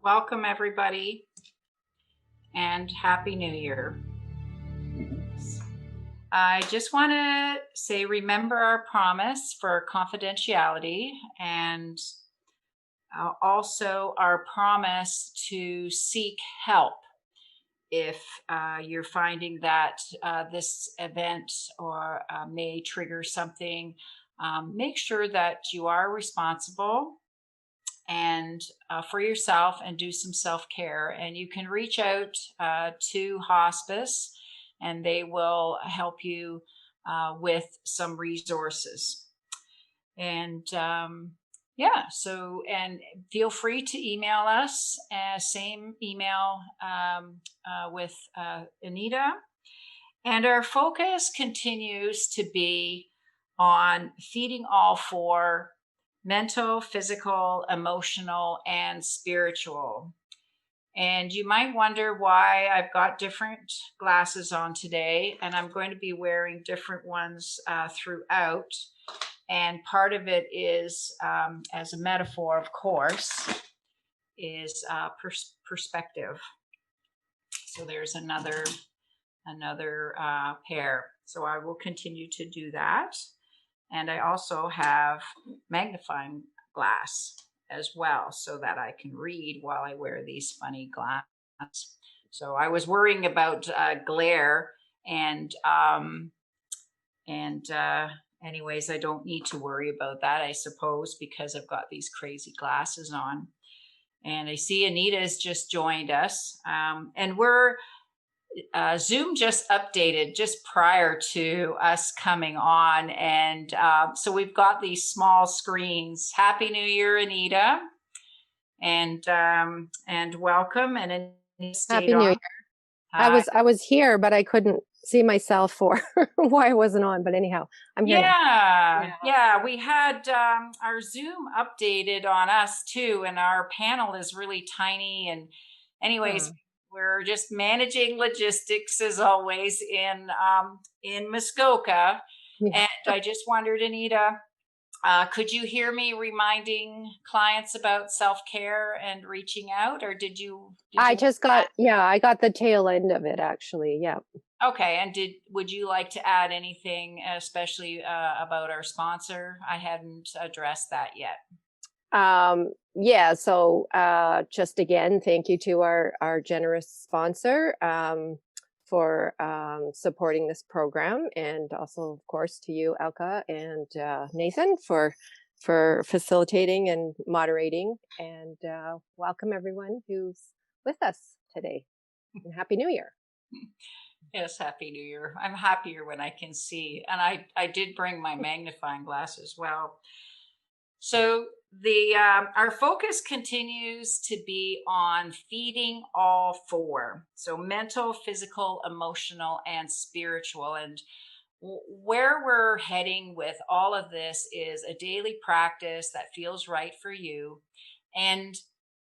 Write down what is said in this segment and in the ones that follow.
welcome everybody and Happy New Year. I just want to say, remember our promise for confidentiality and also our promise to seek help if you're finding that this event or may trigger something. Make sure that you are responsible and for yourself and do some self-care. And you can reach out to hospice and they will help you with some resources. And and feel free to email us, same email with Anita. And our focus continues to be on feeding all four: mental, physical, emotional, and spiritual. And you might wonder why I've got different glasses on today, and I'm going to be wearing different ones throughout. And part of it is, as a metaphor, of course, is perspective. So there's another pair. So I will continue to do that. And I also have magnifying glass as well so that I can read while I wear these funny glasses. So I was worrying about glare and anyways, I don't need to worry about that, I suppose, because I've got these crazy glasses on. And I see Anita's just joined us. And we're Zoom just updated just prior to us coming on. And so we've got these small screens. Happy New Year, Anita. And welcome. And Anita Happy New Year. I was here, but I couldn't see myself for why I wasn't on. But anyhow, I'm here. Yeah. We had our Zoom updated on us too. And our panel is really tiny. And anyways, we're just managing logistics as always in Muskoka. Yeah. And I just wondered, Anita, could you hear me reminding clients about self-care and reaching out, or did you I got the tail end of it actually. Yeah. Okay. And would you like to add anything, especially about our sponsor? I hadn't addressed that yet. So just again, thank you to our generous sponsor for supporting this program, and also of course to you, Elka, and Nathan for facilitating and moderating, and welcome everyone who's with us today, and Happy New Year. Yes, Happy New Year. I'm happier when I can see, and I did bring my magnifying glass as well. So our focus continues to be on feeding all four. So mental, physical, emotional, and spiritual. And where we're heading with all of this is a daily practice that feels right for you, and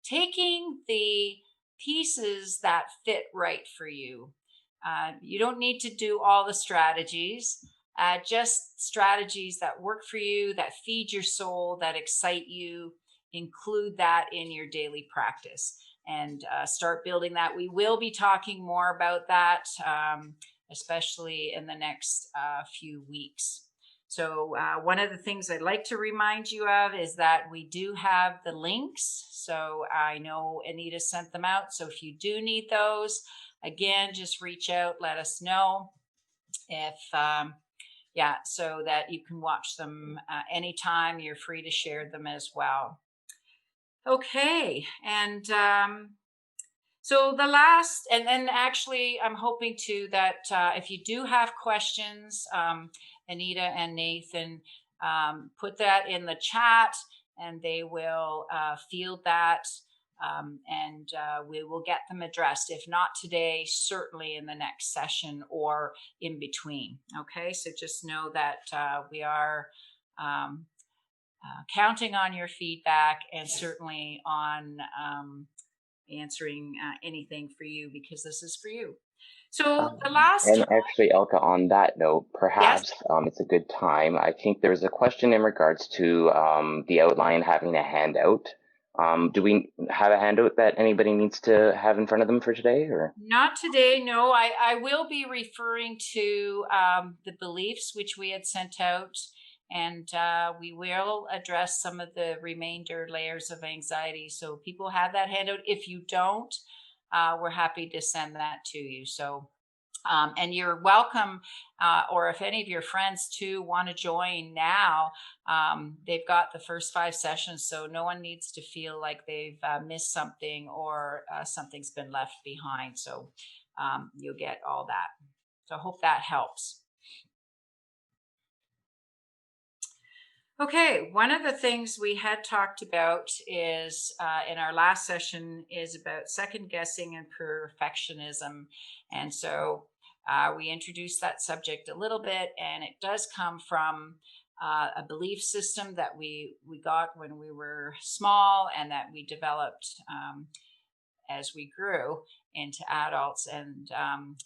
taking the pieces that fit right for you. You don't need to do all the strategies. Just strategies that work for you, that feed your soul, that excite you. Include that in your daily practice and start building that. We will be talking more about that, especially in the next few weeks. So one of the things I'd like to remind you of is that we do have the links. So I know Anita sent them out. So if you do need those, again, just reach out, let us know if... so that you can watch them anytime. You're free to share them as well. Okay, and so the last, and then actually I'm hoping too that if you do have questions, Anita and Nathan, put that in the chat and they will field that. And we will get them addressed. If not today, certainly in the next session or in between. Okay, so just know that we are counting on your feedback and certainly on answering anything for you, because this is for you. So the last and actually, Elka, on that note, perhaps it's a good time. I think there's a question in regards to the outline having a handout. Do we have a handout that anybody needs to have in front of them for today, or? Not today, no. I will be referring to the beliefs which we had sent out, and we will address some of the remainder layers of anxiety. So people have that handout. If you don't, we're happy to send that to you. So and you're welcome, or if any of your friends too want to join now, they've got the first 5 sessions, so no one needs to feel like they've missed something or something's been left behind. So you'll get all that. So I hope that helps. Okay, one of the things we had talked about is in our last session is about second guessing and perfectionism. And so we introduced that subject a little bit, and it does come from a belief system that we got when we were small and that we developed as we grew into adults. And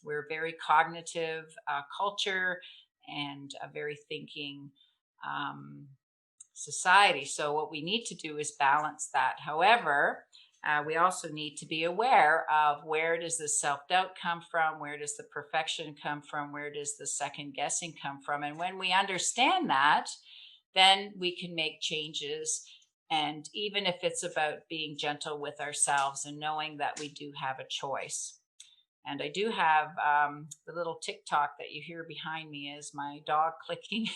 we're a very cognitive culture and a very thinking society. So what we need to do is balance that. However, we also need to be aware of where does the self-doubt come from, where does the perfection come from, where does the second guessing come from. And when we understand that, then we can make changes. And even if it's about being gentle with ourselves and knowing that we do have a choice. And I do have the little TikTok that you hear behind me is my dog clicking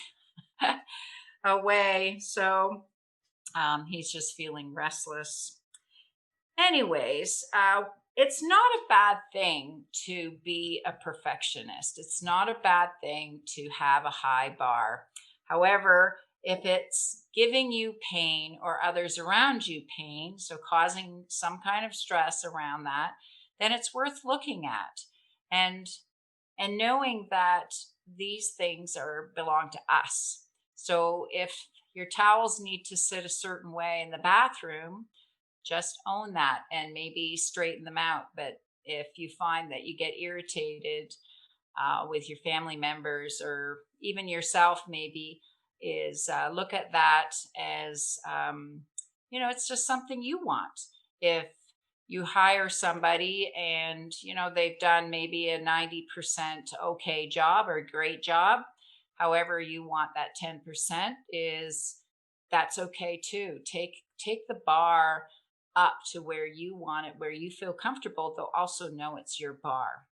away. So he's just feeling restless. Anyways, it's not a bad thing to be a perfectionist. It's not a bad thing to have a high bar. However, if it's giving you pain or others around you pain, so causing some kind of stress around that, then it's worth looking at and knowing that these things belong to us. So if your towels need to sit a certain way in the bathroom, just own that and maybe straighten them out. But if you find that you get irritated with your family members or even yourself, maybe is look at that as, it's just something you want. If you hire somebody and, they've done maybe a 90% okay job or a great job, however you want that 10% is, that's okay too. Take the bar up to where you want it, where you feel comfortable, though also know it's your bar.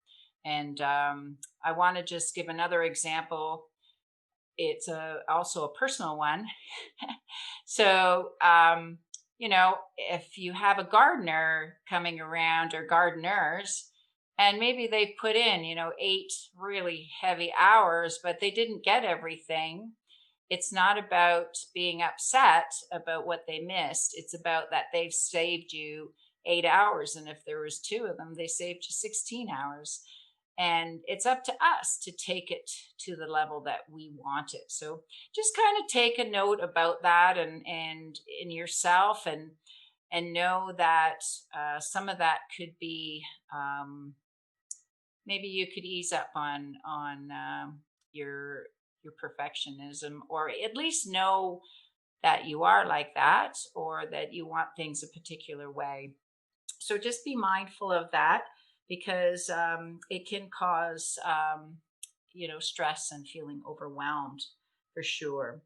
And I want to just give another example. It's also a personal one. So, if you have a gardener coming around or gardeners, and maybe they've put in, 8 really heavy hours, but they didn't get everything. It's not about being upset about what they missed. It's about that they've saved you 8 hours. And if there was two of them, they saved you 16 hours. And it's up to us to take it to the level that we want it. So just kind of take a note about that and in yourself and know that some of that could be maybe you could ease up on your perfectionism, or at least know that you are like that or that you want things a particular way. So just be mindful of that because it can cause stress and feeling overwhelmed for sure.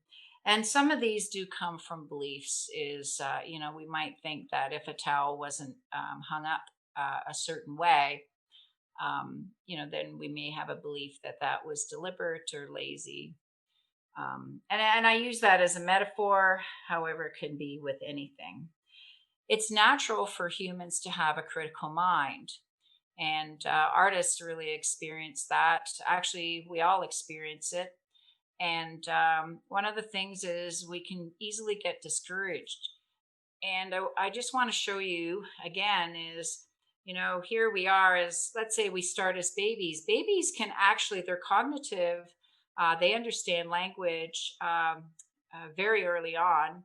And some of these do come from beliefs. Is we might think that if a towel wasn't hung up a certain way, then we may have a belief that that was deliberate or lazy. And I use that as a metaphor, however, it can be with anything. It's natural for humans to have a critical mind. And artists really experience that. Actually, we all experience it. And one of the things is we can easily get discouraged. And I just want to show you again is, here we are as, let's say we start as babies. Babies can actually, they're cognitive, they understand language very early on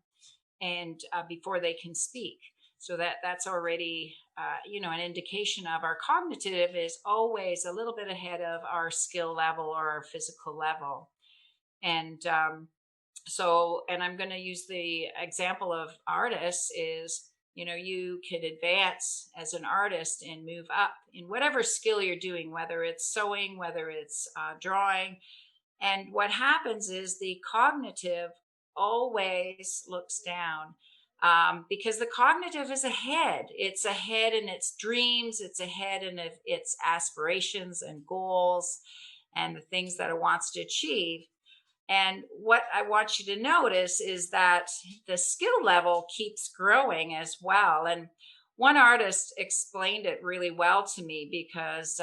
and before they can speak. So that's already, an indication of our cognitive is always a little bit ahead of our skill level or our physical level. And and I'm going to use the example of artists is, you could advance as an artist and move up in whatever skill you're doing, whether it's sewing, whether it's drawing. And what happens is the cognitive always looks down, because the cognitive is ahead. It's ahead in its dreams, it's ahead in its aspirations and goals and the things that it wants to achieve. And what I want you to notice is that the skill level keeps growing as well. And one artist explained it really well to me, because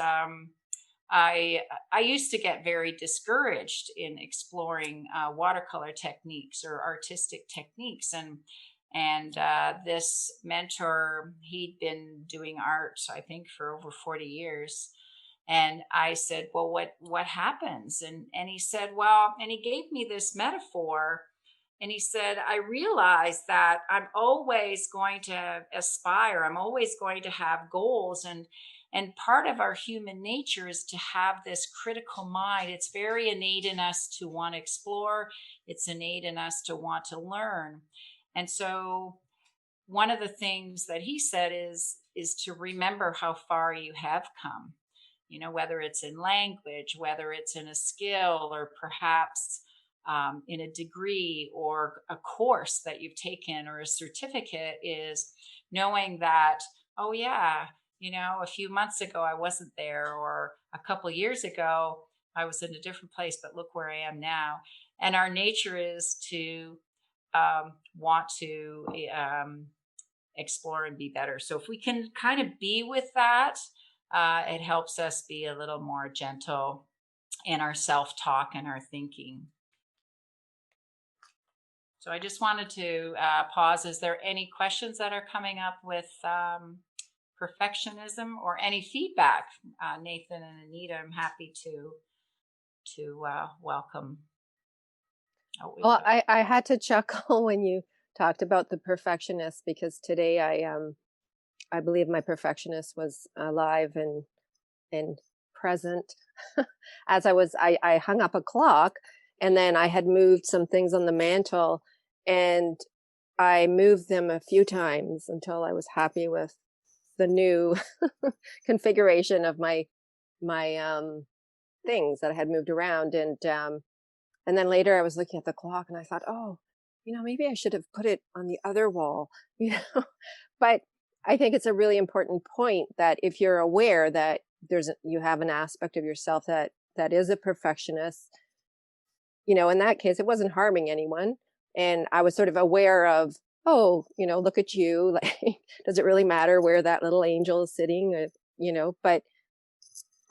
I I used to get very discouraged in exploring watercolor techniques or artistic techniques, and this mentor, he'd been doing art, I think, for over 40 years. And I said, well, what happens? And he said, well, and he gave me this metaphor. And he said, I realize that I'm always going to aspire. I'm always going to have goals. And part of our human nature is to have this critical mind. It's very innate in us to want to explore. It's innate in us to want to learn. And so one of the things that he said is to remember how far you have come, whether it's in language, whether it's in a skill, or perhaps in a degree or a course that you've taken or a certificate, is knowing that, oh, yeah, a few months ago I wasn't there, or a couple of years ago I was in a different place, but look where I am now. And our nature is to want to explore and be better. So if we can kind of be with that, it helps us be a little more gentle in our self-talk and our thinking. So I just wanted to pause. Is there any questions that are coming up with perfectionism, or any feedback? Nathan and Anita, I'm happy to welcome. Well, I had to chuckle when you talked about the perfectionist, because today I believe my perfectionist was alive and present. As I hung up a clock, and then I had moved some things on the mantle, and I moved them a few times until I was happy with the new configuration of my things that I had moved around. And then later I was looking at the clock and I thought, oh, maybe I should have put it on the other wall, But I think it's a really important point that if you're aware that you have an aspect of yourself that is a perfectionist, in that case, it wasn't harming anyone. And I was sort of aware of, oh, look at you. Like, does it really matter where that little angel is sitting? But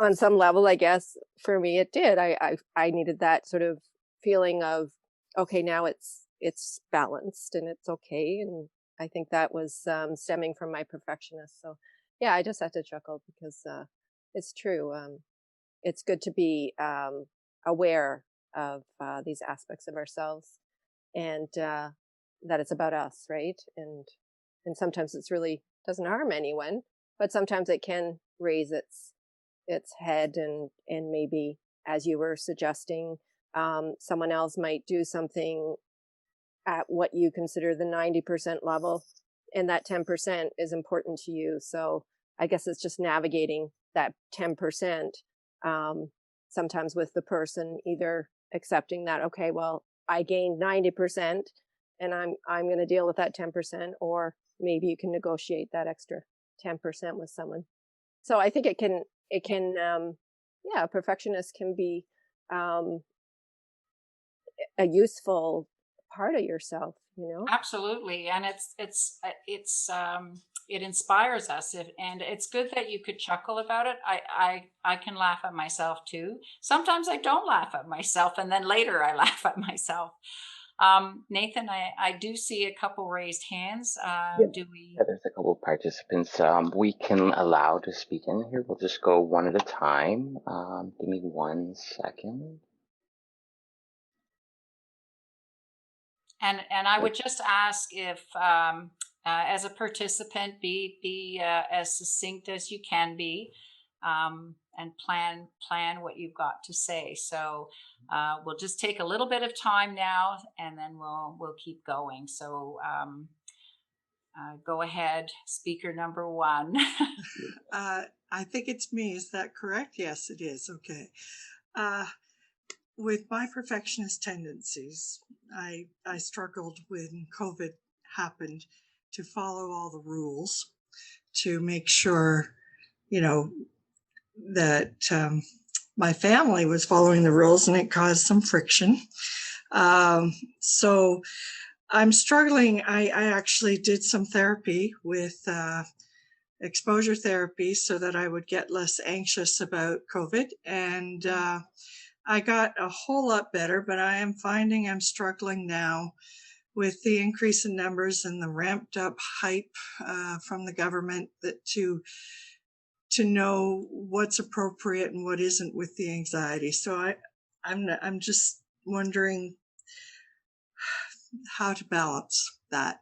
on some level, I guess for me, it did. I needed that sort of feeling of, okay, now it's balanced and it's okay. And I think that was stemming from my perfectionist. So yeah, I just had to chuckle because it's true. It's good to be aware of these aspects of ourselves, and that it's about us, right? And sometimes it's really doesn't harm anyone, but sometimes it can raise its head, and maybe, as you were suggesting, someone else might do something at what you consider the 90% level, and that 10% is important to you. So I guess it's just navigating that 10%, sometimes with the person either accepting that, okay, well, I gained 90% and I'm going to deal with that 10%, or maybe you can negotiate that extra 10% with someone. So I think it can yeah, perfectionist can be a useful part of yourself, Absolutely, and it inspires us, and it's good that you could chuckle about it. I can laugh at myself too. Sometimes I don't laugh at myself, and then later I laugh at myself. Nathan, I do see a couple raised hands. Yeah. Do we? Yeah, there's a couple of participants we can allow to speak in here. We'll just go one at a time. Give me 1 second. And I would just ask if, as a participant, be as succinct as you can be, and plan what you've got to say. So we'll just take a little bit of time now, and then we'll keep going. So Go ahead, speaker number one. I think it's me. Is that correct? Yes, it is. Okay. Uh, with my perfectionist tendencies, I struggled when COVID happened to follow all the rules to make sure, you know, that my family was following the rules, and it caused some friction. So I'm struggling. I actually did some therapy with exposure therapy so that I would get less anxious about COVID. And I got a whole lot better, but I am finding I'm struggling now with the increase in numbers and the ramped up hype from the government that to know what's appropriate and what isn't with the anxiety. So I'm just wondering how to balance that.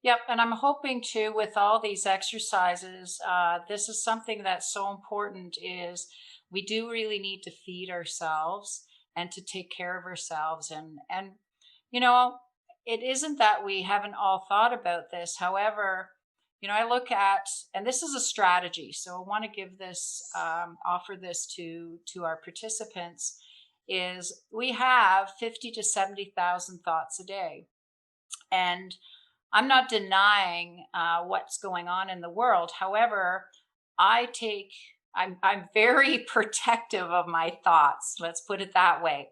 Yep, and I'm hoping too with all these exercises, this is something that's so important is we do really need to feed ourselves and to take care of ourselves and you know, it isn't that we haven't all thought about this. However, I look at, and this is a strategy, so I want to give this, offer this to our participants, is we have 50 to 70,000 thoughts a day. And I'm not denying what's going on in the world. However, I'm very protective of my thoughts. Let's put it that way.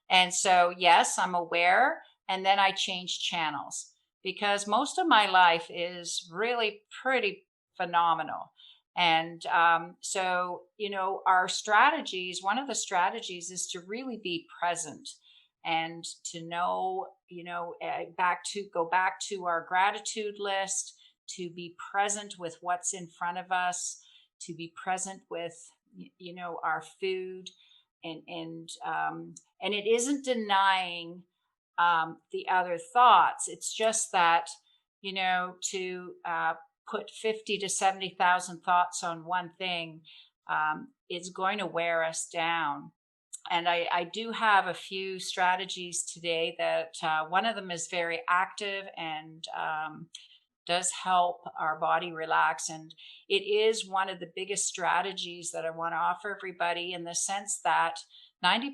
And so, yes, I'm aware, and then I change channels because most of my life is really pretty phenomenal. And our strategies, one of the strategies is to really be present and to know, go back to our gratitude list, to be present with what's in front of us, to be present with, our food, and it isn't denying the other thoughts. It's just that, to put 50 to 70,000 thoughts on one thing is going to wear us down. And I do have a few strategies today that one of them is very active and does help our body relax. And it is one of the biggest strategies that I want to offer everybody in the sense that 90%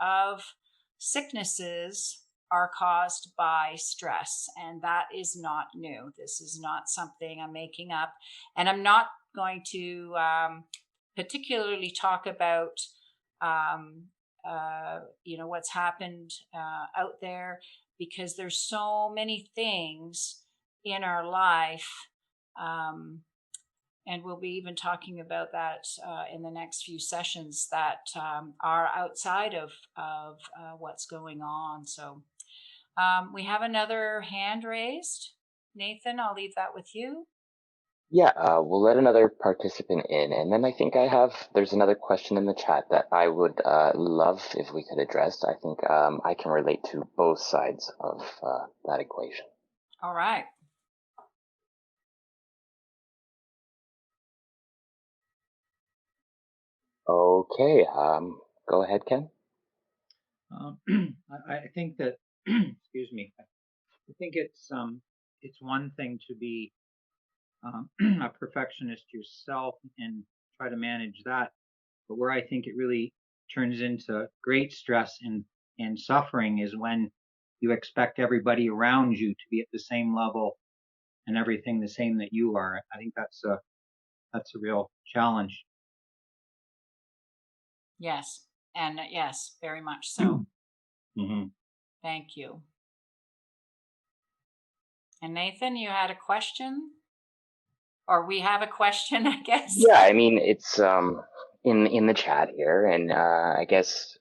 of sicknesses are caused by stress. And that is not new. This is not something I'm making up. And I'm not going to particularly talk about what's happened out there because there's so many things in our life, and we'll be even talking about that in the next few sessions that are outside of what's going on. So we have another hand raised. Nathan, I'll leave that with you. Yeah, we'll let another participant in, and then I think there's another question in the chat that I would love if we could address. I think I can relate to both sides of that equation. All right. Okay, go ahead, Ken. I think that, excuse me, I think it's one thing to be a perfectionist yourself and try to manage that, but where I think it really turns into great stress and suffering is when you expect everybody around you to be at the same level and everything the same that you are. I think that's a real challenge. Yes. And yes, very much so. Mm-hmm. Thank you. And Nathan, you had a question? Or we have a question, I guess. Yeah, I mean it's in the chat here, and I guess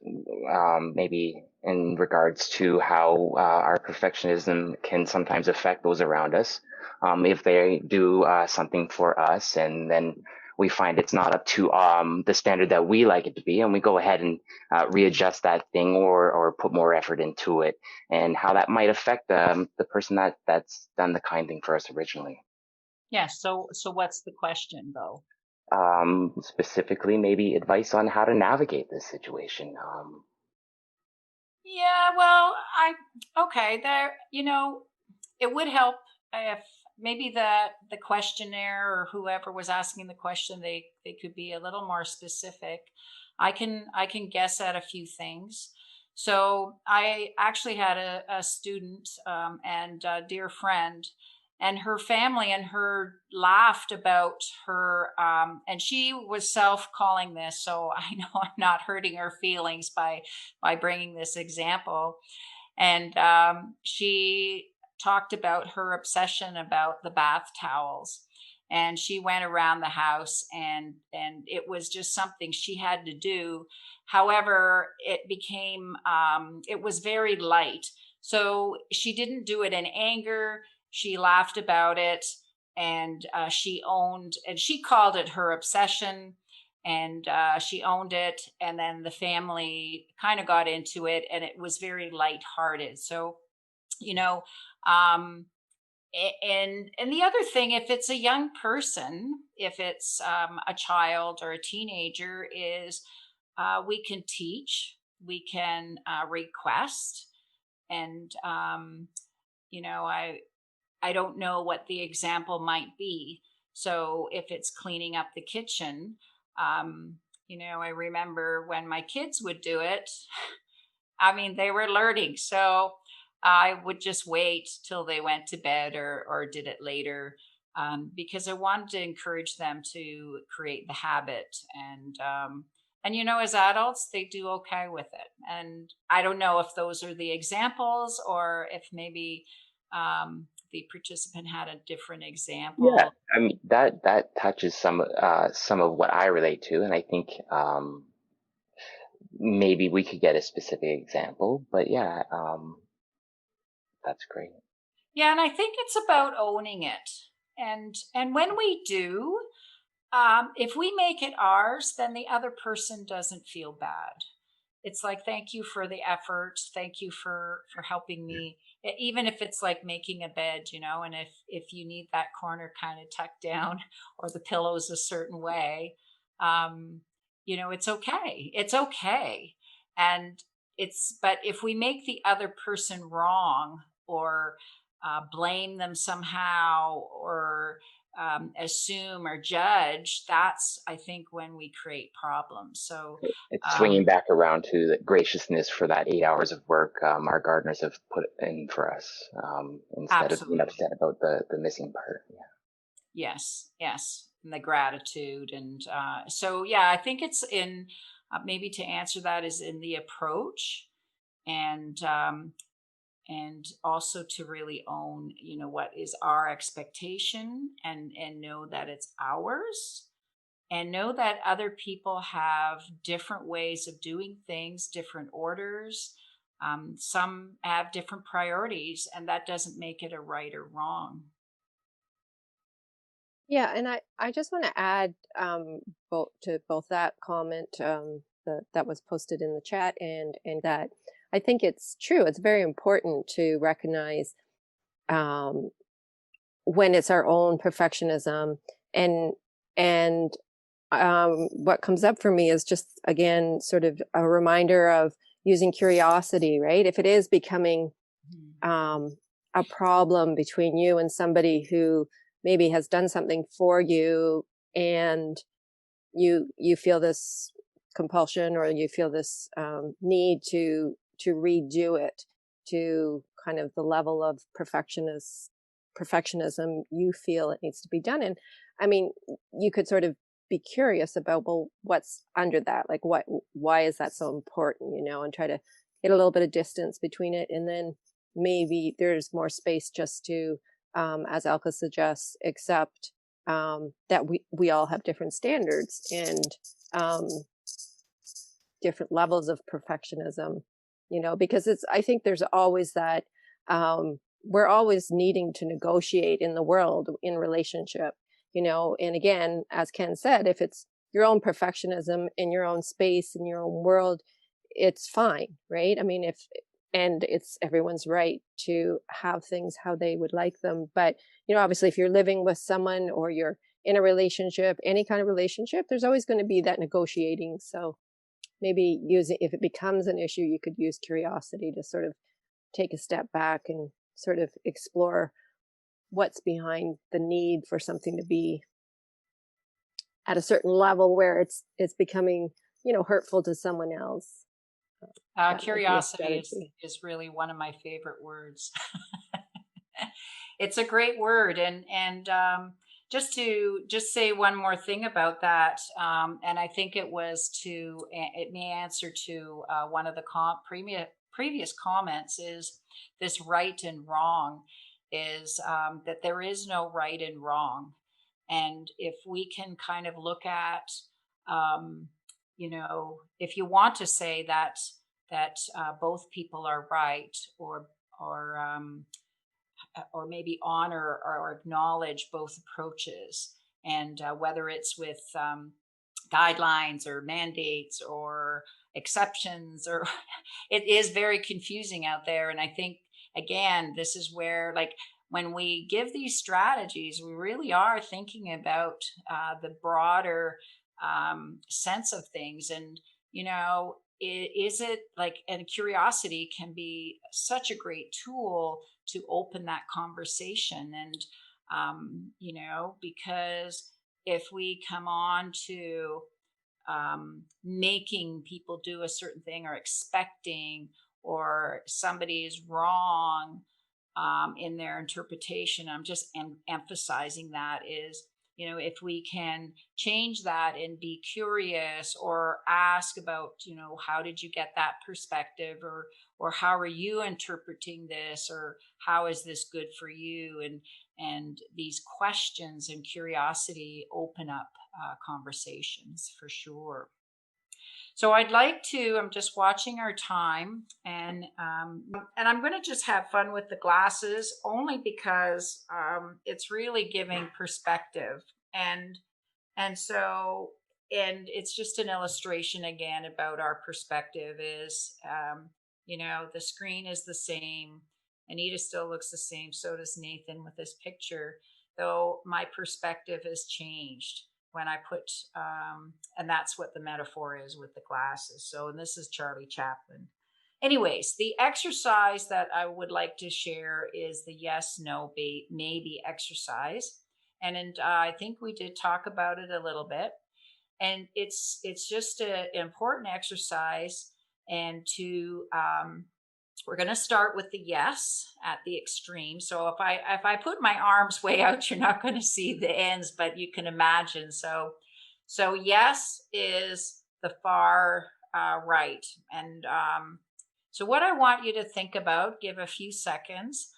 maybe in regards to how our perfectionism can sometimes affect those around us. If they do something for us, and then we find it's not up to the standard that we like it to be, and we go ahead and readjust that thing or put more effort into it, and how that might affect the person that's done the kind thing for us originally. Yeah. So what's the question, though? Specifically, maybe advice on how to navigate this situation. Yeah. Well, okay. There. It would help if maybe the questionnaire or whoever was asking the question, they could be a little more specific. I can guess at a few things. So I actually had a student and a dear friend, and her family and her laughed about her, and she was self calling this. So I know I'm not hurting her feelings by bringing this example. And she talked about her obsession about the bath towels, and she went around the house, and it was just something she had to do. However, it was very light, so she didn't do it in anger. She laughed about it, and she called it her obsession, and she owned it. And then the family kind of got into it, and it was very lighthearted. So, you know, um, and the other thing, if it's a young person, if it's a child or a teenager, is we can teach, we can request, and I don't know what the example might be. So if it's cleaning up the kitchen, I remember when my kids would do it, I mean, they were learning. So I would just wait till they went to bed or did it later, because I wanted to encourage them to create the habit. And as adults, they do okay with it. And I don't know if those are the examples or if maybe the participant had a different Yeah, example. I mean that touches some of what I relate to, and I think maybe we could get a specific example. But yeah, that's great. Yeah, and I think it's about owning it. And when we do, if we make it ours, then the other person doesn't feel bad. It's like, thank you for the effort, thank you for helping me. Even if it's like making a bed, and if you need that corner kind of tucked down or the pillows a certain way, um, it's okay. It's okay. And but if we make the other person wrong, or blame them somehow, or assume or judge, that's, I think, when we create problems. So It's swinging um, back around to the graciousness for that 8 hours of work our gardeners have put in for us, instead of being absolutely. upset about the missing part. Yeah. Yes, yes. And the gratitude. And so, yeah, I think it's in, maybe to answer that, is in the approach, and also to really own, what is our expectation, and know that it's ours, and know that other people have different ways of doing things, different orders. Some have different priorities, and that doesn't make it a right or wrong. Yeah, and I just want to add both that comment that was posted in the chat, and that I think it's true. It's very important to recognize um, when it's our own perfectionism, and and what comes up for me is just, again, sort of a reminder of using curiosity, right? If it is becoming Mhm. um, a problem between you and somebody who maybe has done something for you, and you feel this compulsion, or you feel this need to redo it to kind of the level of perfectionism you feel it needs to be done. And I mean, you could sort of be curious about, well, what's under that, like why is that so important, and try to get a little bit of distance between it. And then maybe there's more space just to, as Elka suggests, accept that we all have different standards, and um, different levels of perfectionism, because I think there's always that, we're always needing to negotiate in the world, in relationship, and again, as Ken said, if it's your own perfectionism in your own space, in your own world, it's fine, right? I mean, and it's everyone's right to have things how they would like them. But, obviously, if you're living with someone, or you're in a relationship, any kind of relationship, there's always going to be that negotiating. So maybe using, if it becomes an issue, you could use curiosity to sort of take a step back and sort of explore what's behind the need for something to be at a certain level where it's becoming, hurtful to someone else. That might be a Curiosity strategy. is really one of my favorite words. It's a great word, and just say one more thing about that, and I think it may answer to one of the previous comments is this right and wrong is that there is no right and wrong, and if we can kind of look at um, if you want to say that both people are right or or maybe honor or acknowledge both approaches. And whether it's with guidelines or mandates or exceptions, or it is very confusing out there. And I think, again, this is where, like, when we give these strategies, we really are thinking about the broader sense of things. And, is it like, and curiosity can be such a great tool to open that conversation. And because if we come on to making people do a certain thing or expecting, or somebody is wrong in their interpretation, I'm just emphasizing that is, if we can change that and be curious or ask about, how did you get that perspective, or how are you interpreting this, or how is this good for you, and these questions and curiosity open up conversations for sure. So I'm just watching our time, and I'm going to just have fun with the glasses only because it's really giving perspective, and and so and it's just an illustration again about our perspective is the screen is the same. Anita still looks the same. So does Nathan with this picture, though my perspective has changed when I put, and that's what the metaphor is with the glasses. So, and this is Charlie Chaplin. Anyways, the exercise that I would like to share is the yes, no, maybe exercise. And I think we did talk about it a little bit. And it's just an important exercise. And we're going to start with the yes at the extreme. So if I put my arms way out, you're not going to see the ends, but you can imagine. So yes is the far right, and so what I want you to think about, give a few seconds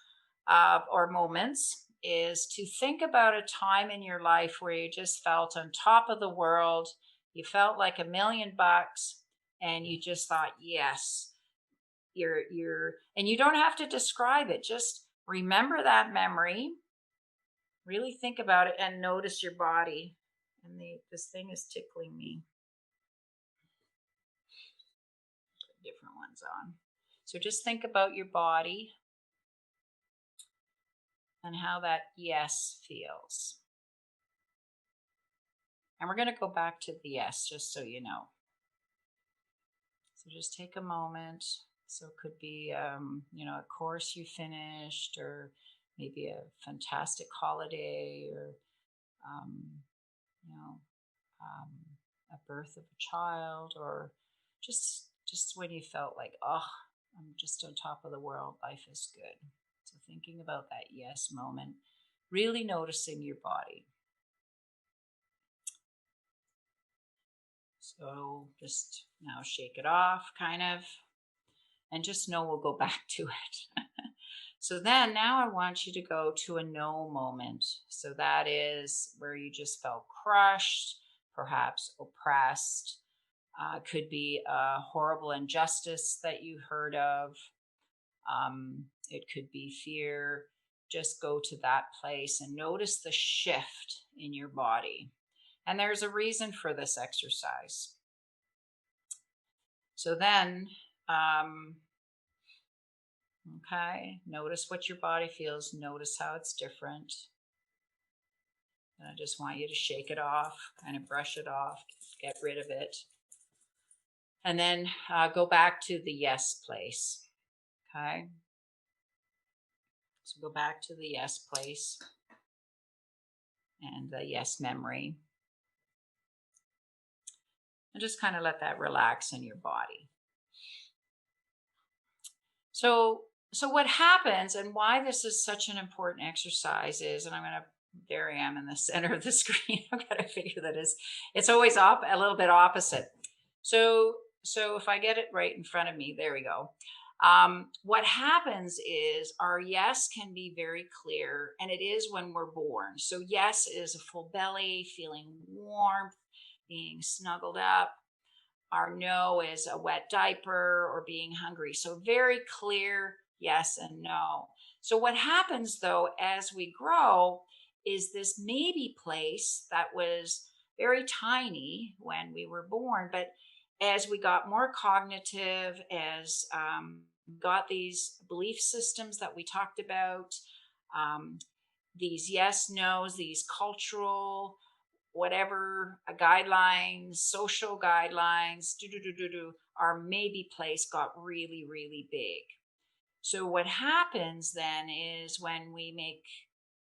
or moments, is to think about a time in your life where you just felt on top of the world. You felt like $1,000,000, and you just thought, yes. And you don't have to describe it. Just remember that memory. Really think about it and notice your body. And this thing is tickling me. Put different ones on. So just think about your body and how that yes feels. And we're going to go back to the yes, just so you know. So just take a moment. So it could be, a course you finished, or maybe a fantastic holiday, or, a birth of a child, or just when you felt like, oh, I'm just on top of the world. Life is good. So thinking about that yes moment, really noticing your body. So just now shake it off, kind of, and just know we'll go back to it. So then now I want you to go to a no moment. So that is where you just felt crushed, perhaps oppressed. Could be a horrible injustice that you heard of. It could be fear. Just go to that place and notice the shift in your body. And there's a reason for this exercise. So then, okay, notice what your body feels. Notice how it's different. And I just want you to shake it off, kind of brush it off, get rid of it. And then go back to the yes place. Okay. So go back to the yes place and the yes memory. And just kind of let that relax in your body. So what happens and why this is such an important exercise is, and there I am in the center of the screen. I've got to figure that it's always a little bit opposite. So if I get it right in front of me, there we go. What happens is our yes can be very clear, and it is when we're born. So yes is a full belly, feeling warmth, being snuggled up. Our no is a wet diaper or being hungry. So very clear yes and no. So what happens though as we grow is this maybe place that was very tiny when we were born, but as we got more cognitive, as got these belief systems that we talked about, um, these yes nos, these cultural whatever guidelines, social guidelines, our maybe place got really, really big. So what happens then is when we make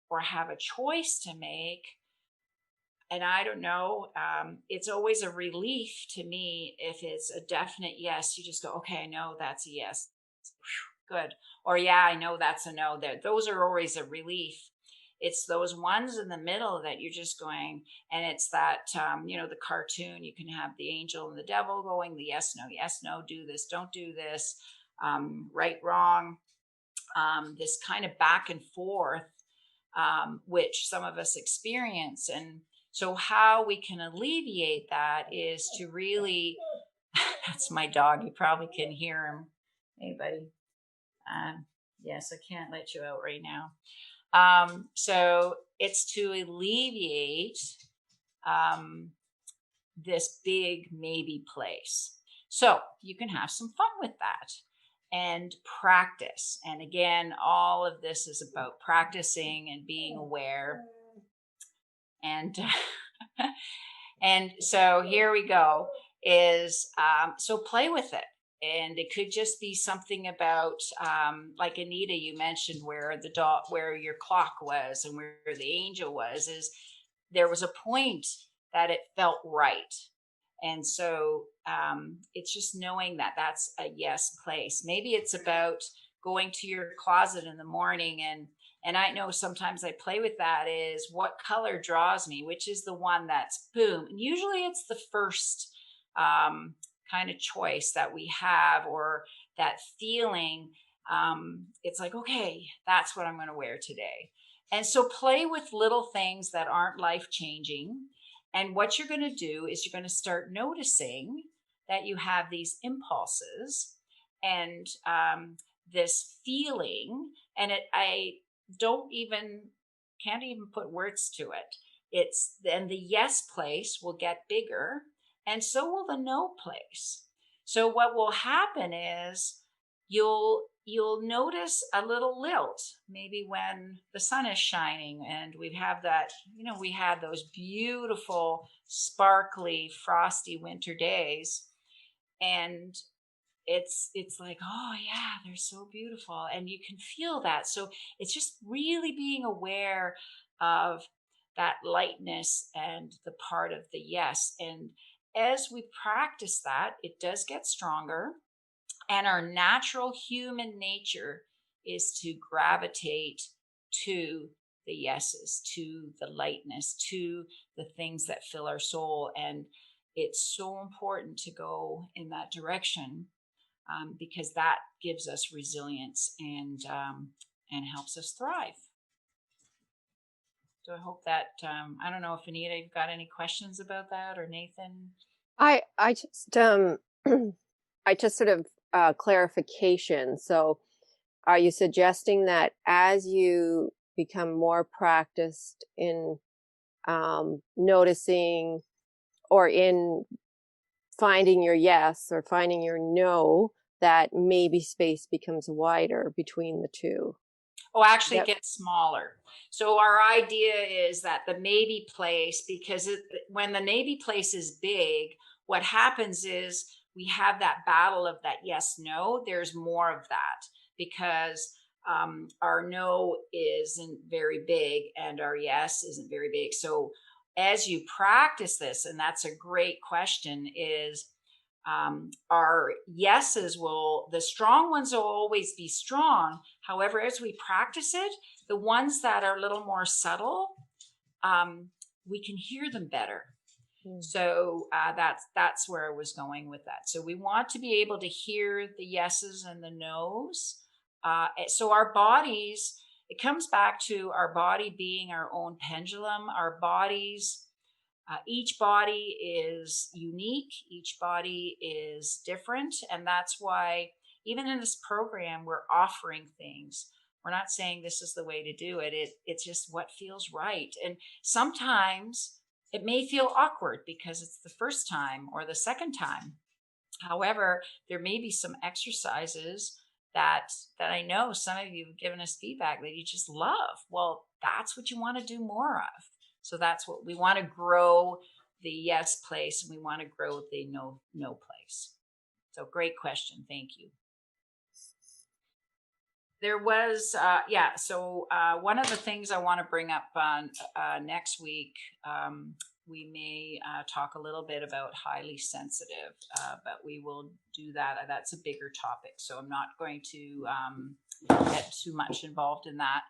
or have a choice to make, and I don't know, it's always a relief to me if it's a definite yes. You just go, okay, I know that's a yes. Good. Or yeah, I know that's a no. Those are always a relief. It's those ones in the middle that you're just going, and it's that the cartoon. You can have the angel and the devil going, the yes, no, do this, don't do this, right, wrong, this kind of back and forth, which some of us experience. And so, how we can alleviate that is to really, that's my dog. You probably can hear him. Hey, buddy. Yes, I can't let you out right now. So it's to alleviate this big maybe place. So you can have some fun with that and practice. And again, all of this is about practicing and being aware. And and so here we go. So play with it. And it could just be something about, like Anita, you mentioned where where your clock was and where the angel was. Is there was a point that it felt right, and so it's just knowing that that's a yes place. Maybe it's about going to your closet in the morning and I know sometimes I play with that is what color draws me, which is the one that's boom. And usually it's the first kind of choice that we have or that feeling. It's like, okay, that's what I'm going to wear today. And so play with little things that aren't life changing. And what you're going to do is you're going to start noticing that you have these impulses and this feeling. And I can't even put words to it. It's then the yes place will get bigger and so will the no place. So what will happen is you'll notice a little lilt maybe when the sun is shining and we have that, we had those beautiful sparkly frosty winter days and it's like, oh yeah, they're so beautiful and you can feel that. So it's just really being aware of that lightness and the part of the yes. And as we practice that, it does get stronger. And our natural human nature is to gravitate to the yeses, to the lightness, to the things that fill our soul. And it's so important to go in that direction because that gives us resilience and helps us thrive. So I hope that I don't know if Anita, you've got any questions about that, or Nathan. I just I just sort of clarification. So, are you suggesting that as you become more practiced in noticing or in finding your yes or finding your no, that maybe space becomes wider between the two? Oh, actually, it gets smaller. So our idea is that the maybe place, because when the maybe place is big, what happens is we have that battle of that yes, no. There's more of that because our no isn't very big and our yes isn't very big. So as you practice this, and that's a great question, is our yeses the strong ones will always be strong. However, as we practice it, the ones that are a little more subtle, we can hear them better. So that's where I was going with that. So we want to be able to hear the yeses and the nos. So our bodies, it comes back to our body being our own pendulum. Our bodies, each body is unique. Each body is different. And that's why even in this program, we're offering things. We're not saying this is the way to do it. It's just what feels right. And sometimes it may feel awkward because it's the first time or the second time. However, there may be some exercises that I know some of you have given us feedback that you just love. Well, that's what you want to do more of. So that's what we want to grow, the yes place, and we want to grow the no place. So great question. Thank you. There was, so one of the things I want to bring up on next week, we may talk a little bit about highly sensitive, but we will do that. That's a bigger topic, so I'm not going to get too much involved in that.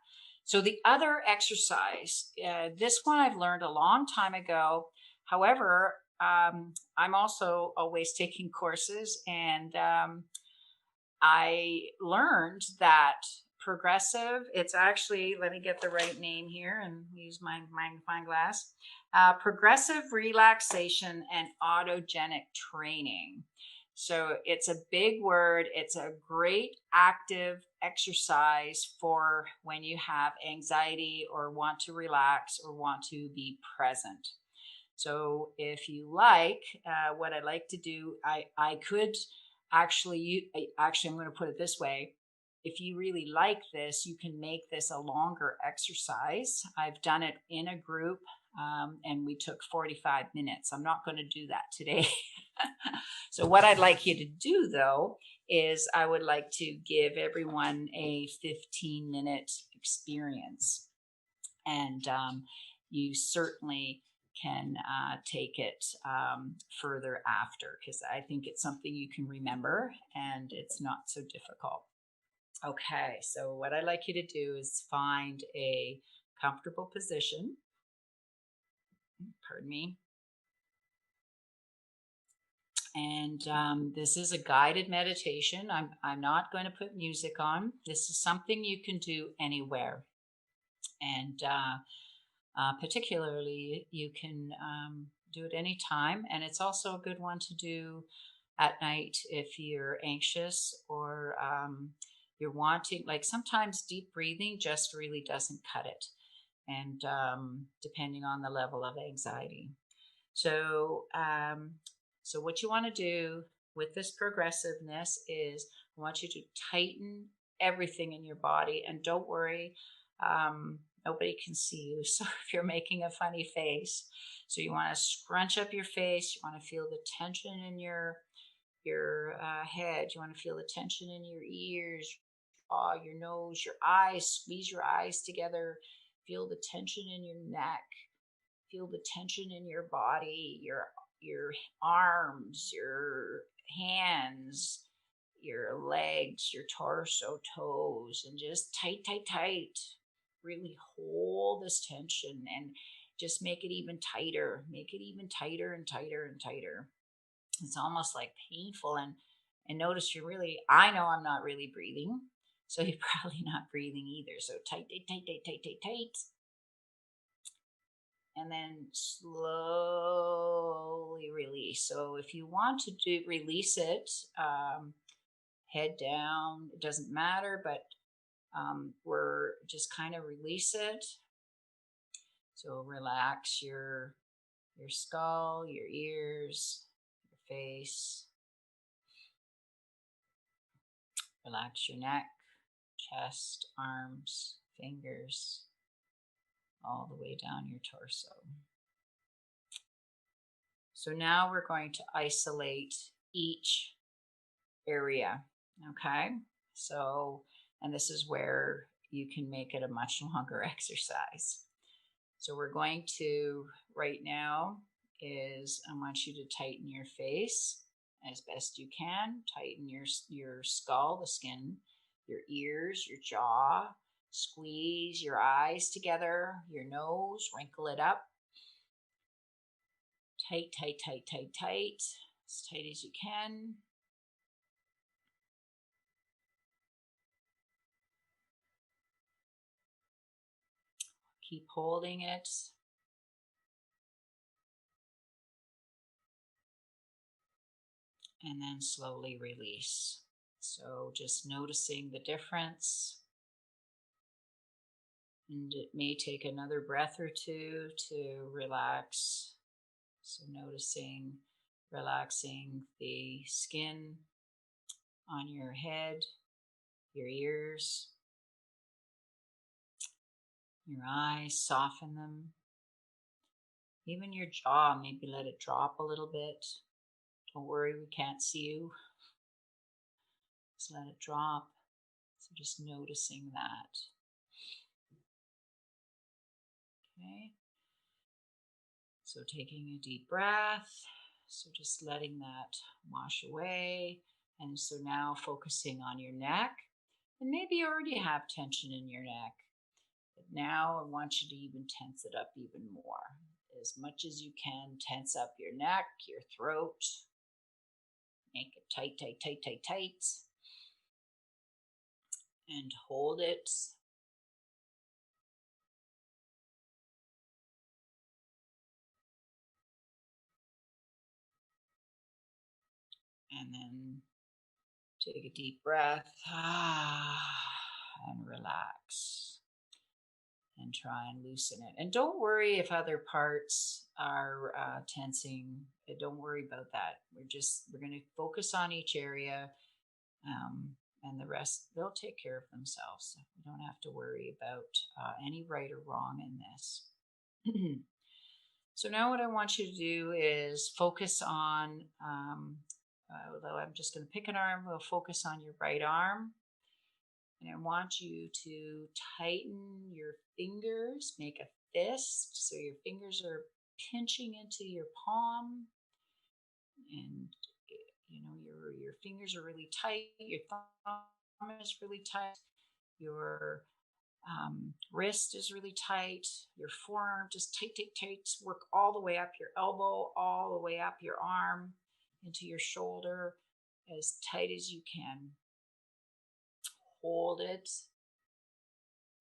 So the other exercise, this one I've learned a long time ago. However, I'm also always taking courses, and I learned that progressive, it's actually, let me get the right name here and use my magnifying glass, progressive relaxation and autogenic training. So it's a big word. It's a great active exercise for when you have anxiety or want to relax or want to be present. So if you like, what I like to do, I could actually, I'm going to put it this way. If you really like this, you can make this a longer exercise. I've done it in a group, and we took 45 minutes. I'm not going to do that today. So what I'd like you to do, though, is I would like to give everyone a 15-minute experience. And you certainly can take it further after, because I think it's something you can remember and it's not so difficult. Okay, so what I'd like you to do is find a comfortable position. Pardon me. And this is a guided meditation. I'm not going to put music on. This is something you can do anywhere. And particularly, you can do it anytime. And it's also a good one to do at night if you're anxious or you're wanting, like sometimes deep breathing just really doesn't cut it. And depending on the level of anxiety. So, so what you want to do with this progressiveness is I want you to tighten everything in your body, and don't worry, nobody can see you. So if you're making a funny face, so you want to scrunch up your face, you want to feel the tension in your head, you want to feel the tension in your ears, your nose, your eyes, squeeze your eyes together, feel the tension in your neck. Feel the tension in your body, your arms, your hands, your legs, your torso, toes, and just tight, tight, tight. Really hold this tension and just make it even tighter. Make it even tighter and tighter and tighter. It's almost like painful. And notice I know I'm not really breathing. So you're probably not breathing either. So tight, tight, tight, tight, tight, tight, tight. And then slowly release. So if you want to release it, head down, it doesn't matter, but we're just kind of release it. So relax your skull, your ears, your face. Relax your neck, chest, arms, fingers, all the way down your torso. So now we're going to isolate each area, okay? So And this is where you can make it a much longer exercise. So we're going to, right now, is I want you to tighten your face as best you can. Tighten your skull, the skin, your ears, your jaw. Squeeze your eyes together, your nose, wrinkle it up. Tight, tight, tight, tight, tight. As tight as you can. Keep holding it. And then slowly release. So just noticing the difference. And it may take another breath or two to relax. So noticing, relaxing the skin on your head, your ears, your eyes, soften them. Even your jaw, maybe let it drop a little bit. Don't worry, we can't see you. Just let it drop. So just noticing that. Okay. So taking a deep breath. So just letting that wash away. And so now focusing on your neck. And maybe you already have tension in your neck. But now I want you to even tense it up even more. As much as you can, tense up your neck, your throat. Make it tight, tight, tight, tight, tight. And hold it. And then take a deep breath and relax. And try and loosen it. And don't worry if other parts are tensing. Don't worry about that. We're going to focus on each area, and the rest, they'll take care of themselves. We don't have to worry about any right or wrong in this. So now what I want you to do is focus on, although I'm just going to pick an arm, we'll focus on your right arm. And I want you to tighten your fingers, make a fist. So your fingers are pinching into your palm. And you know, your fingers are really tight. Your thumb is really tight. Your wrist is really tight. Your forearm just tight, tight, tight. Work all the way up your elbow, all the way up your arm into your shoulder, as tight as you can. Hold it.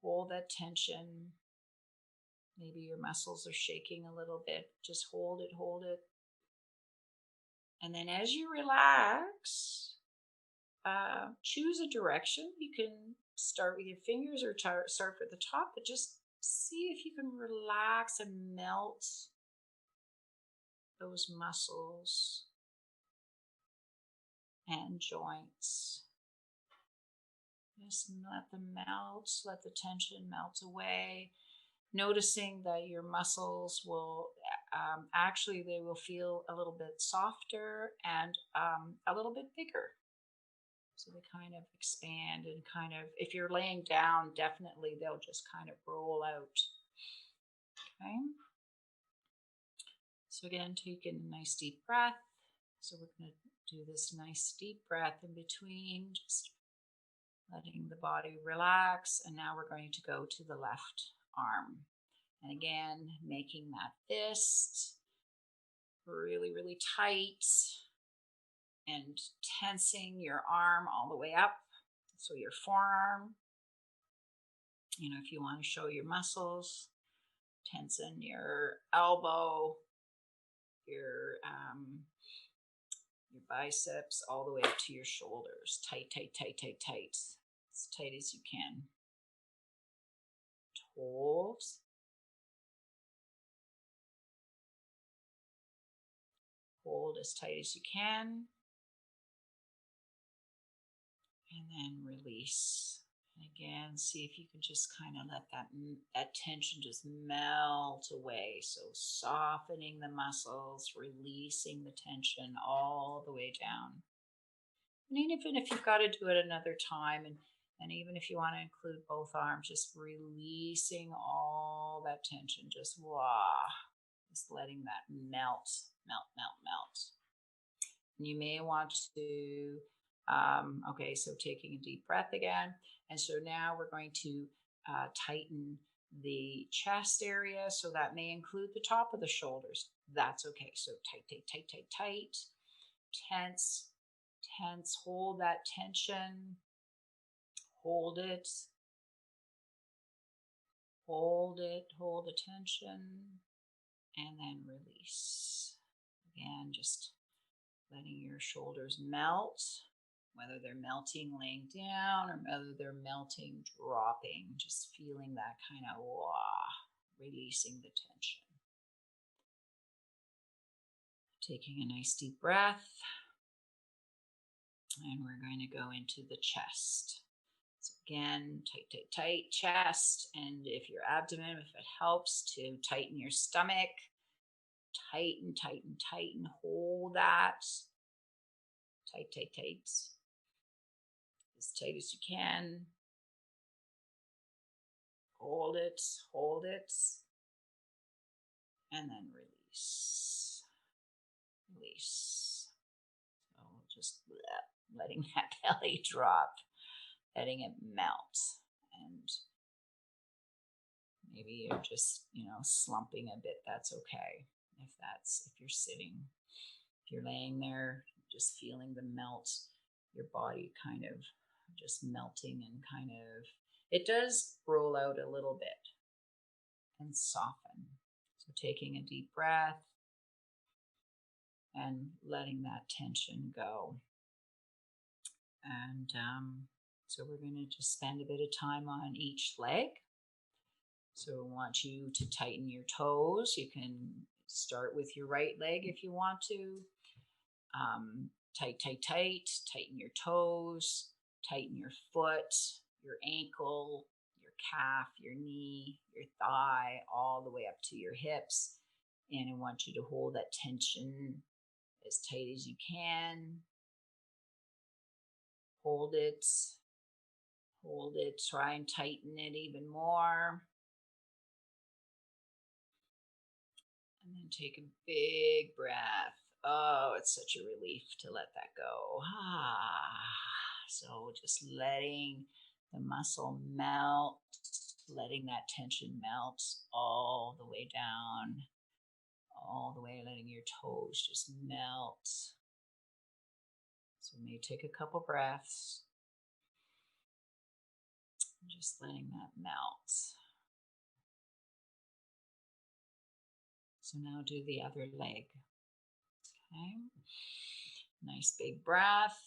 Hold that tension. Maybe your muscles are shaking a little bit. Just hold it, hold it. And then as you relax, choose a direction. You can start with your fingers or start at the top, but just see if you can relax and melt those muscles and joints. Just let them melt, let the tension melt away. Noticing that your muscles will actually, they will feel a little bit softer and a little bit bigger. So they kind of expand and kind of, if you're laying down, definitely they'll just kind of roll out. Okay. So again, taking a nice deep breath. So we're going to do this nice deep breath in between, just letting the body relax. And now we're going to go to the left arm. And again, making that fist really, really tight and tensing your arm all the way up. So your forearm, you know, if you want to show your muscles, tension your elbow, your biceps, all the way up to your shoulders. Tight, tight, tight, tight, tight. As tight as you can. Hold. Hold as tight as you can. And then release. And again, see if you can just kind of let that tension just melt away. So softening the muscles, releasing the tension all the way down. And even if you've got to do it another time, and And even if you want to include both arms, just releasing all that tension, just letting that melt, melt, melt, melt. And you may want to, okay, so taking a deep breath again. And so now we're going to tighten the chest area. So that may include the top of the shoulders. That's okay. So tight, tight, tight, tight, tight. Tense, tense. Hold that tension. Hold it. Hold it. Hold the tension. And then release. Again, just letting your shoulders melt, whether they're melting laying down or whether they're melting dropping, just feeling that kind of releasing the tension. Taking a nice deep breath, and we're going to go into the chest. So again, tight, tight, tight chest, and if your abdomen, if it helps to tighten your stomach, tighten, tighten, tighten, hold that. Tight, tight, tight. As tight as you can. Hold it, and then release. Release. So just letting that belly drop, letting it melt. And maybe you're just, slumping a bit. That's okay. If you're sitting, if you're laying there, just feeling the melt, your body kind of just melting and kind of, it does roll out a little bit and soften. So taking a deep breath and letting that tension go. And so we're going to just spend a bit of time on each leg. So I want you to tighten your toes. You can start with your right leg if you want to. Tight, tight, tight. Tighten your toes. Tighten your foot, your ankle, your calf, your knee, your thigh, all the way up to your hips. And I want you to hold that tension as tight as you can. Hold it. Hold it. Try and tighten it even more. And then take a big breath. Oh, it's such a relief to let that go. So just letting the muscle melt, letting that tension melt all the way down, all the way, letting your toes just melt. So maybe take a couple breaths, just letting that melt. So now do the other leg. Okay. Nice big breath.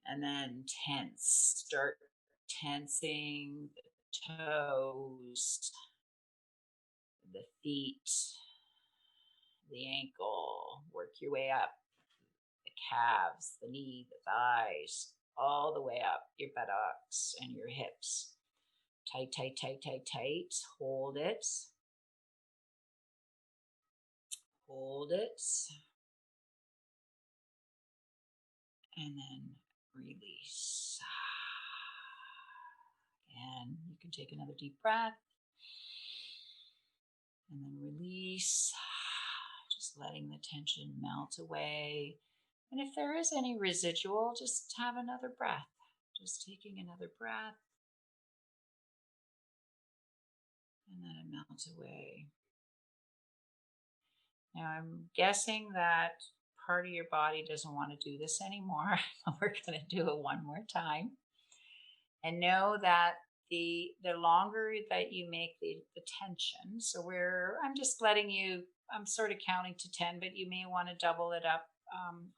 And then tense. Start tensing the toes, the feet, the ankle. Work your way up. The calves, the knee, the thighs, all the way up your buttocks and your hips. Tight, tight, tight, tight, tight. Hold it. Hold it. And then release. And you can take another deep breath. And then release. Just letting the tension melt away. And if there is any residual, just have another breath. Just taking another breath. And then it melts away. Now I'm guessing that part of your body doesn't want to do this anymore. We're going to do it one more time. And know that the longer that you make the tension, so I'm just letting you, I'm sort of counting to 10, but you may want to double it up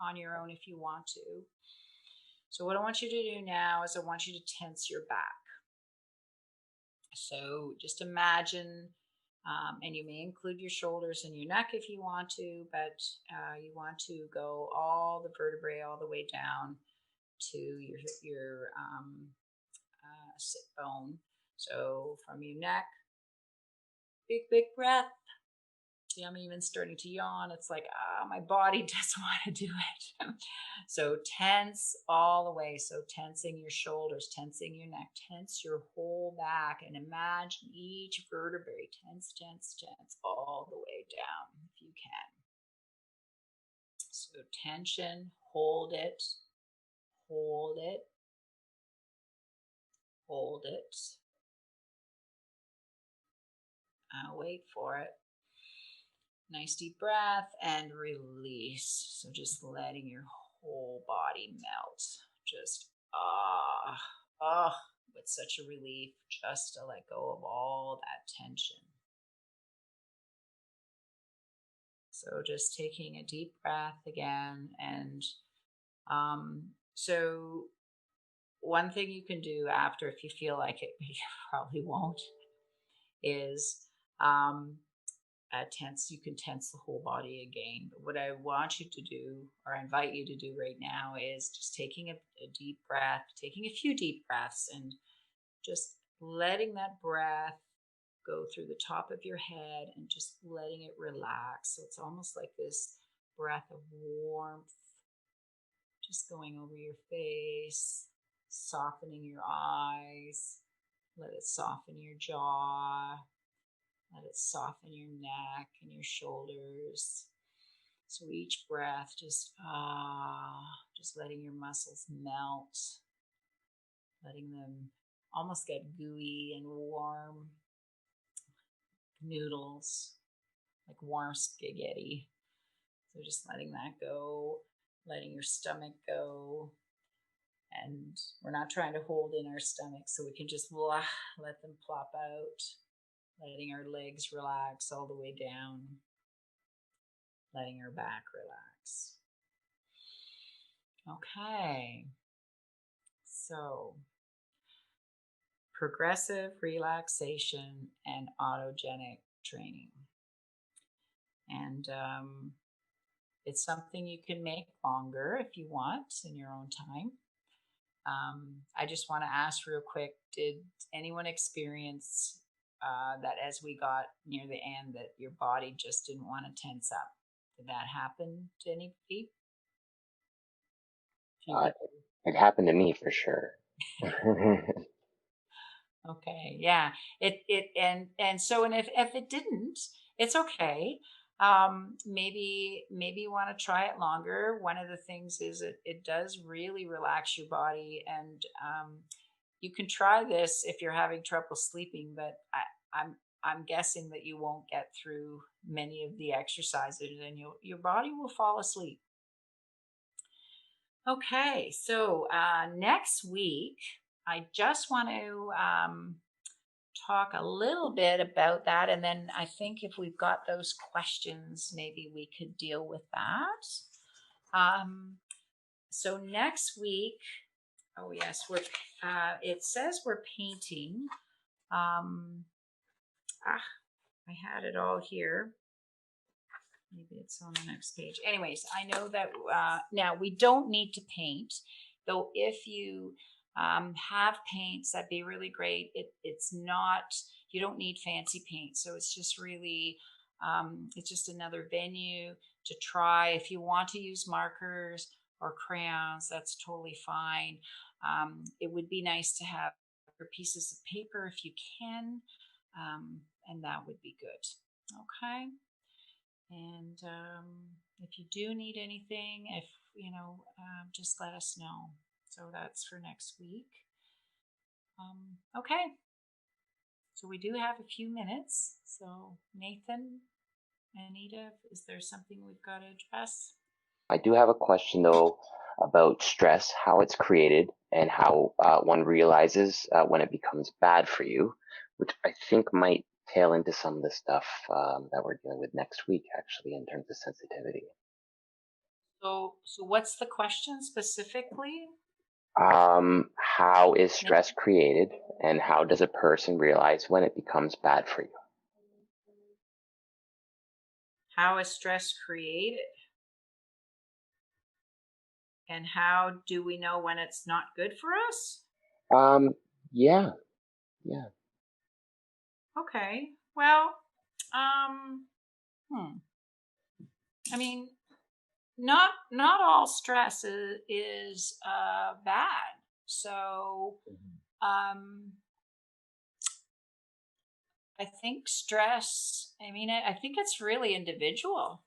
on your own if you want to. So what I want you to do now is I want you to tense your back. So just imagine, and you may include your shoulders and your neck if you want to, but you want to go all the vertebrae all the way down to your sit bone. So from your neck, big breath, See, I'm even starting to yawn. It's like, my body doesn't want to do it. So tense all the way. So tensing your shoulders, tensing your neck, tense your whole back, and imagine each vertebrae tense, tense, tense all the way down if you can. So tension, hold it, hold it, hold it. Wait for it. Nice deep breath and release. So just letting your whole body melt. Just with such a relief just to let go of all that tension. So just taking a deep breath again. And so one thing you can do after, if you feel like it, but you probably won't, is tense. You can tense the whole body again. But what I want you to do, or invite you to do right now, is just taking a deep breath, taking a few deep breaths, and just letting that breath go through the top of your head and just letting it relax. So it's almost like this breath of warmth just going over your face, softening your eyes. Let it soften your jaw. Let it soften your neck and your shoulders. So each breath, just letting your muscles melt, letting them almost get gooey and warm, noodles, like warm spaghetti. So just letting that go, letting your stomach go. And we're not trying to hold in our stomach, so we can just let them plop out. Letting our legs relax all the way down. Letting our back relax. Okay. So, progressive relaxation and autogenic training. And it's something you can make longer if you want in your own time. I just want to ask real quick, did anyone experience that as we got near the end that your body just didn't want to tense up? Did that happen to anybody? It happened to me for sure. Okay, yeah. And so, and if it didn't, it's okay. Maybe you want to try it longer. One of the things is it does really relax your body, and you can try this if you're having trouble sleeping. But I'm guessing that you won't get through many of the exercises, and your body will fall asleep. Okay, so next week, I just want to talk a little bit about that. And then I think if we've got those questions, maybe we could deal with that. So next week, oh yes, it says we're painting. I had it all here. Maybe it's on the next page. Anyways, I know that now we don't need to paint, though if you have paints, that'd be really great. It's not, you don't need fancy paint. So it's just really, it's just another venue to try. If you want to use markers or crayons, that's totally fine. It would be nice to have pieces of paper if you can, and that would be good. Okay. And if you do need anything, if just let us know. So that's for next week. Okay. So we do have a few minutes. So Nathan, Anita, is there something we've got to address? I do have a question though about stress, how it's created, and how one realizes when it becomes bad for you, which I think might tail into some of the stuff that we're dealing with next week, actually, in terms of sensitivity. So what's the question specifically? How is stress created, and how does a person realize when it becomes bad for you? How is stress created? And how do we know when it's not good for us? Yeah. Okay. Well, Hmm. I mean, not all stress is bad. So um, I think stress. I mean, I think it's really individual.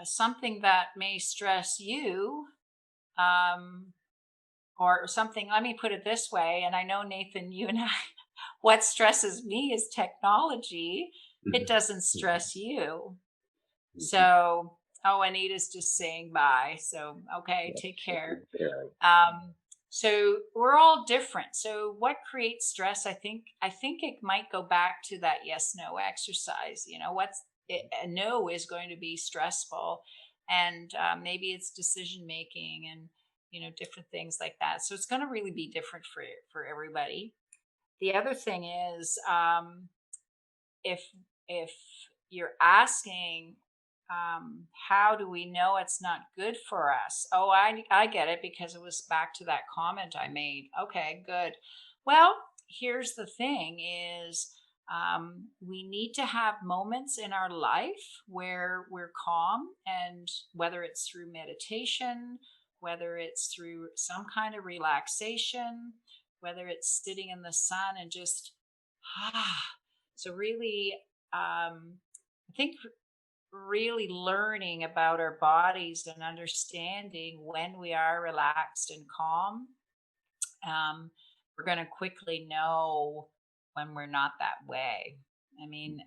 Something that may stress you, um, or something. Let me put it this way. And I know, Nathan, you and I, what stresses me is technology. It doesn't stress you. So, oh, Anita's just saying bye. So, okay, Yeah, take care. barely. Um, so we're all different. So what creates stress? I think it might go back to that yes no exercise. You know, a no is going to be stressful, and maybe it's decision making and different things like that. So it's going to really be different for everybody. The other thing is if if you're asking how do we know it's not good for us? Oh, I get it, because it was back to that comment I made. Okay, good. Well, here's the thing is we need to have moments in our life where we're calm, and whether it's through meditation, whether it's through some kind of relaxation, whether it's sitting in the sun and just ah. So really, I think really learning about our bodies and understanding when we are relaxed and calm, we're going to quickly know when we're not that way. I mean,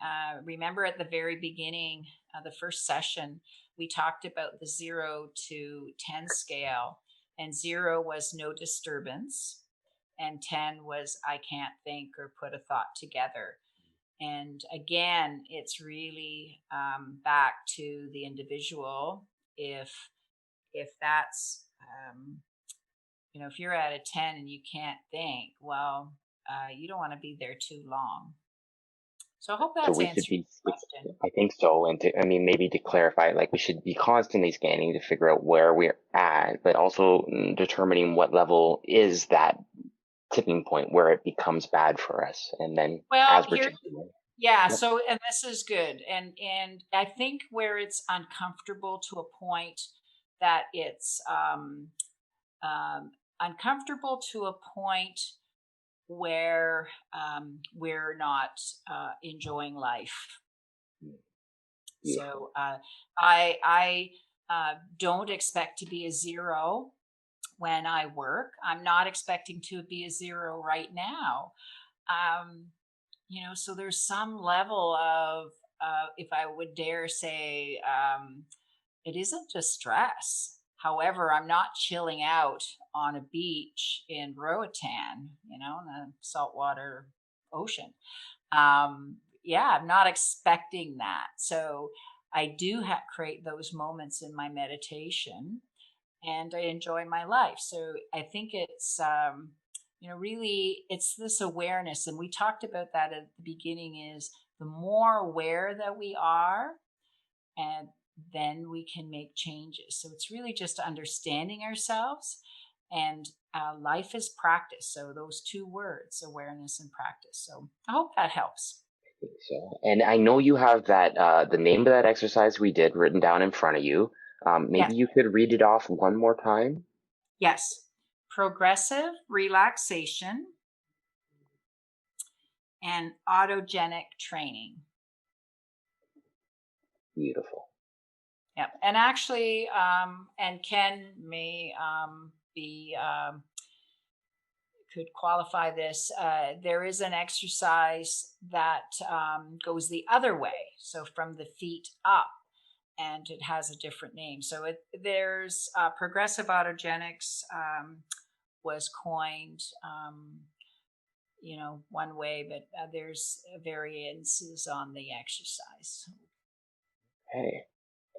remember at the very beginning, the first session, we talked about the 0 to 10 scale, and 0 was no disturbance, and 10 was I can't think or put a thought together. And again, it's really back to the individual. If that's if you're at a 10 and you can't think, well, you don't want to be there too long. So I hope So that's we should answering be, the question. I think so. And I mean, maybe to clarify, like we should be constantly scanning to figure out where we're at, but also determining what level is that tipping point where it becomes bad for us. And then Well, as we're here, changing it. yeah. Yep. So, and this is good, and I think where it's uncomfortable to a point that it's uncomfortable to a point where we're not enjoying life. Beautiful. So I don't expect to be a 0 when I work. I'm not expecting to be a 0 right now. Um, so there's some level of, if I would dare say, it isn't just stress. However, I'm not chilling out on a beach in Roatan, in a saltwater ocean. Yeah, I'm not expecting that. So I do create those moments in my meditation, and I enjoy my life. So I think it's, really, it's this awareness. And we talked about that at the beginning is the more aware that we are, and then we can make changes. So it's really just understanding ourselves, and life is practice. So those two words, awareness and practice. So I hope that helps. So, and I know you have that, the name of that exercise we did written down in front of you. Yes. Maybe you could read it off one more time. Yes. Progressive relaxation and autogenic training. Beautiful. Yep. And actually, and Ken may be could qualify this. There is an exercise that goes the other way, so from the feet up, and it has a different name. So there's progressive autogenics was coined, one way, but there's variances on the exercise. Hey.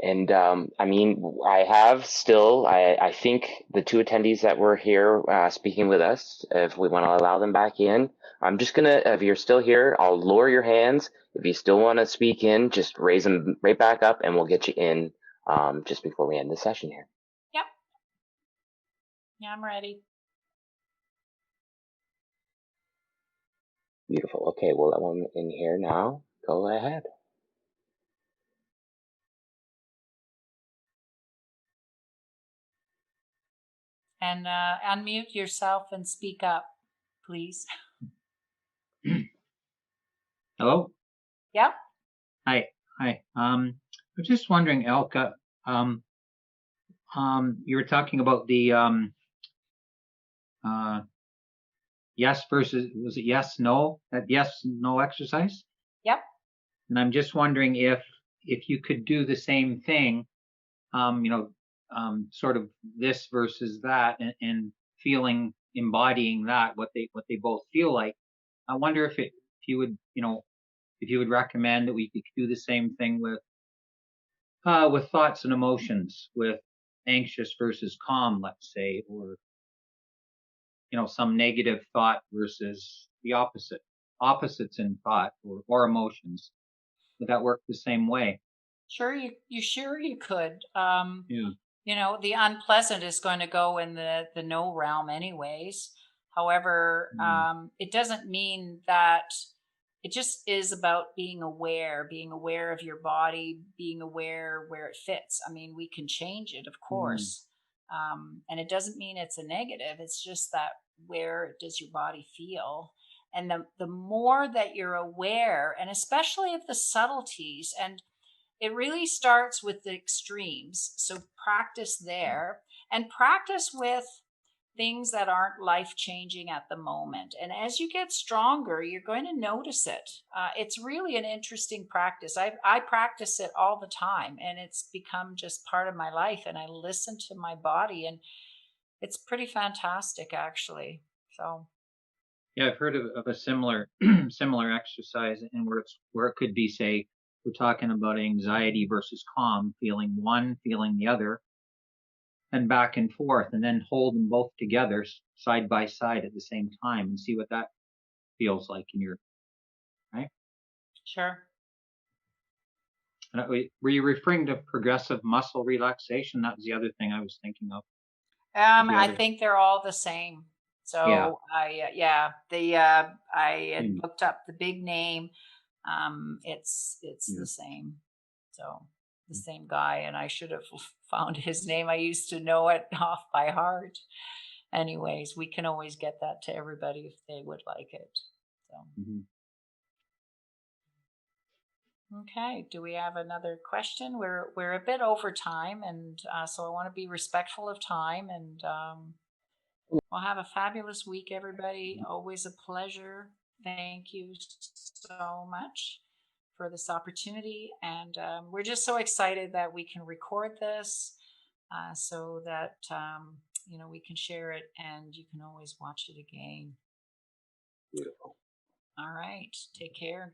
And I mean, I think the two attendees that were here speaking with us, if we want to allow them back in, I'm just gonna, if you're still here, I'll lower your hands. If you still want to speak in, just raise them right back up and we'll get you in just before we end the session here. Yep. Yeah, I'm ready. Beautiful. Okay, we'll let one in here now. Go ahead. And unmute yourself and speak up, please. Hello? Yep. Hi. Hi. I was just wondering, Elka, you were talking about the uh, yes versus, was it yes, no? That yes, no exercise? Yep. And I'm just wondering if you could do the same thing, you know, sort of this versus that, and feeling, embodying that, what they both feel like. I wonder if you would, you know, if you would recommend that we could do the same thing with thoughts and emotions, with anxious versus calm, let's say, or, you know, some negative thought versus the opposites in thought or emotions. Would that work the same way? Sure, you could. Yeah. You know, the unpleasant is going to go in the no realm anyways. However, Mm. it doesn't mean that it just is about being aware of your body, being aware where it fits. I mean, we can change it, of Mm. course. And it doesn't mean it's a negative. It's just that where does your body feel? And the more that you're aware, and especially of the subtleties, and it really starts with the extremes. So practice there and practice with things that aren't life changing at the moment. And as you get stronger, you're going to notice it. It's really an interesting practice. I practice it all the time, and it's become just part of my life. And I listen to my body, and it's pretty fantastic, actually. So, Yeah, I've heard of a similar similar exercise, and where it could be, say, we're talking about anxiety versus calm, feeling one, feeling the other, and back and forth, and then hold them both together side by side at the same time, and see what that feels like in your, right. sure. Were you referring to progressive muscle relaxation? That was the other thing I was thinking of. The I other, think they're all the same. yeah. So yeah, I had Mm. looked up the big name. It's Yeah. the same. So the same guy, and I should have found his name. I used to know it off by heart. Anyways, we can always get that to everybody if they would like it. So Mhm. okay, do we have another question? We're a bit over time, and so I want to be respectful of time, and we'll have a fabulous week, everybody. Always a pleasure. Thank you so much for this opportunity. And we're just so excited that we can record this so that, we can share it and you can always watch it again. Beautiful. All right. Take care.